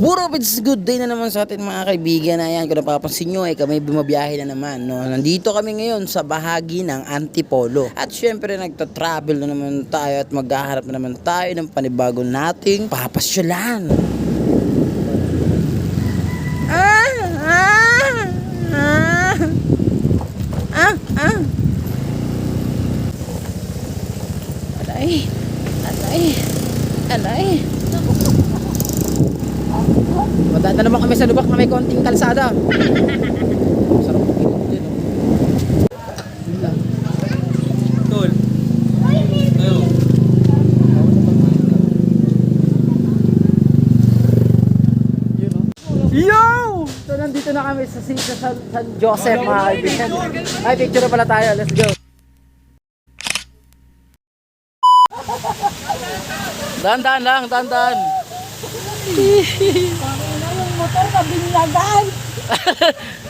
What up, it's good day na naman sa atin mga kaibigan. Ayan, kung napapansin nyo ay kami bumabiyahe na naman, no? Nandito kami ngayon sa bahagi ng Antipolo. At syempre nagta-travel na naman tayo at maghaharap na naman tayo ng panibago nating papasyalan. Alay. Madaan na naman kami sa lubak na may konting kalsada. Sarap magpilin din. Tol. Tayo. Yo! So nandito na kami sa San Joseph mga kaibigan. Ay, picture na pala tayo. Let's go. Dahan-dahan lang, dahan-dahan. Yung motor na binyagan.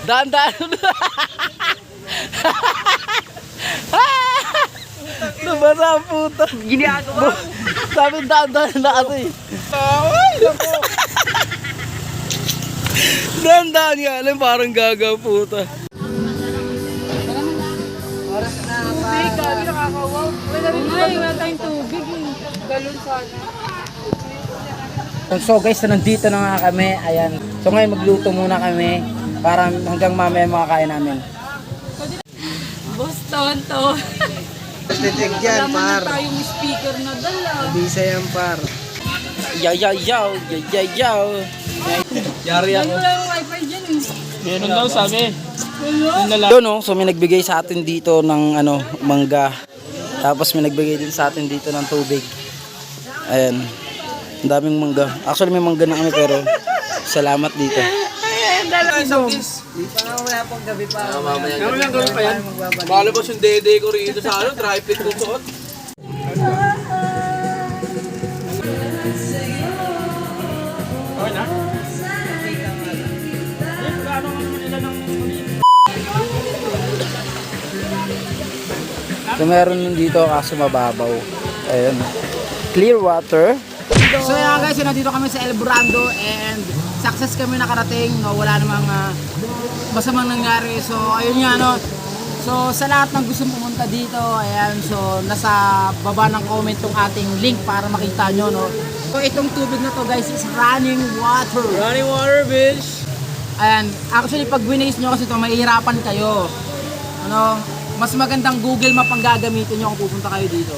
Dahan-dahan. Nabasa ang puta. Ginagawa. Sabi dahan-dahan na kasi. Dahan-dahan nga alam, parang gaga puta. Oras na Tubig, gabi nakakawaw. Wala tayong tubig eh. Galon sana. So guys, nandito na nga kami. Ayan. So ngayon magluto muna kami para hanggang mamaya makakain namin. Boss Tonto. Titig yan, Wala par. na tayong speaker na dala. Bisa yan, par. Yaw. Yari Dahil ako. wala yung wifi dyan eh. Meron daw sabi. Yun no, so may nagbigay sa atin dito ng mangga. Tapos may nagbigay din sa atin dito ng tubig. Ayan. Ang daming mangga. Actually may mangga na kami pero salamat dito. Di pa nga wala pang gabi pa. Mamaya gabi pa yan. Malabas yung dede ko rito sa dry fit ko suot. So meron din dito kaso mababaw. Ayan. Clear water. So yeah guys, nandito kami sa El Burando and success kami nakarating. No, wala namang masamang nangyari. So ayun nga no. So sa lahat ng gusto pumunta dito, ayan, so nasa baba ng comment tong ating link para makita nyo no. So itong tubig na to guys is running water. Running water, bitch. Ayan, actually pag winace nyo kasi ito, mahihirapan kayo. Ano, mas magandang Google Map ang gagamitin nyo kung pupunta kayo dito.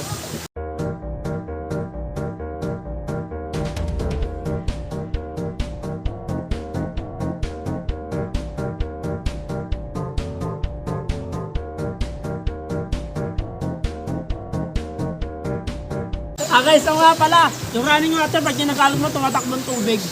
Guys, so nga pala, yung running water, pag ginagalog mo, tumatakbong tubig.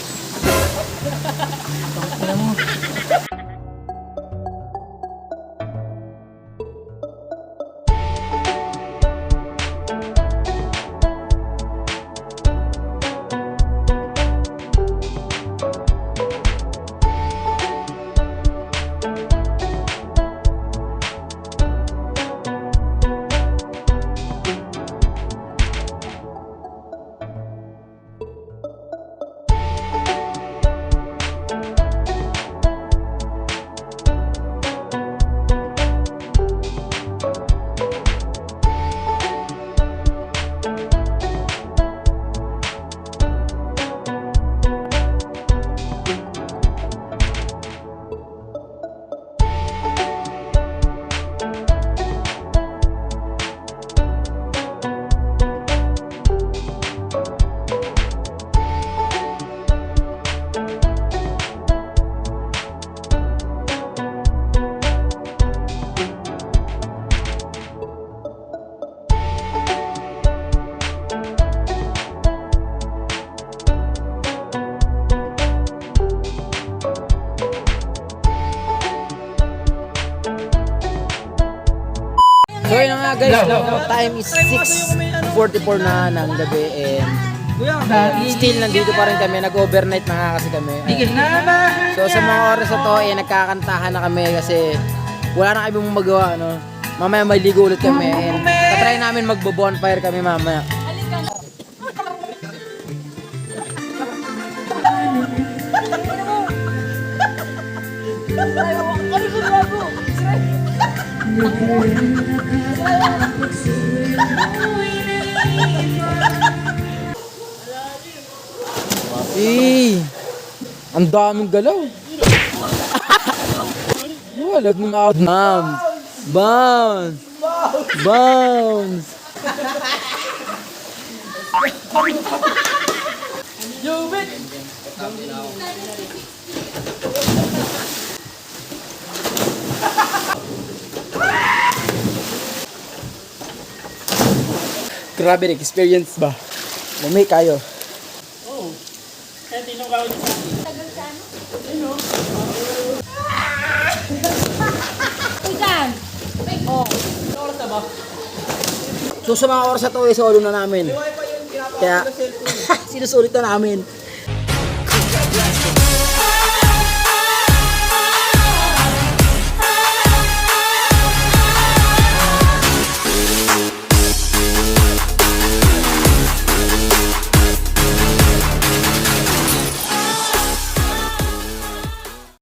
So yun nga guys, time is 6:44 na ng gabi and still nandito pa rin kami, nag-overnight na nga kasi kami. So sa mga oras na to, nagkakantahan na kami kasi wala na kami magawa, no? Mamaya may ligo ulit kami and tatry namin magbo-bonfire kami mamaya. Ang daming galaw. Wala mong out. Bounce. Bounce. Grabe experience ba? Mamay kayo. Ikan. So sa mga oras na to, solo na namin. Kaya, sinusulit na namin.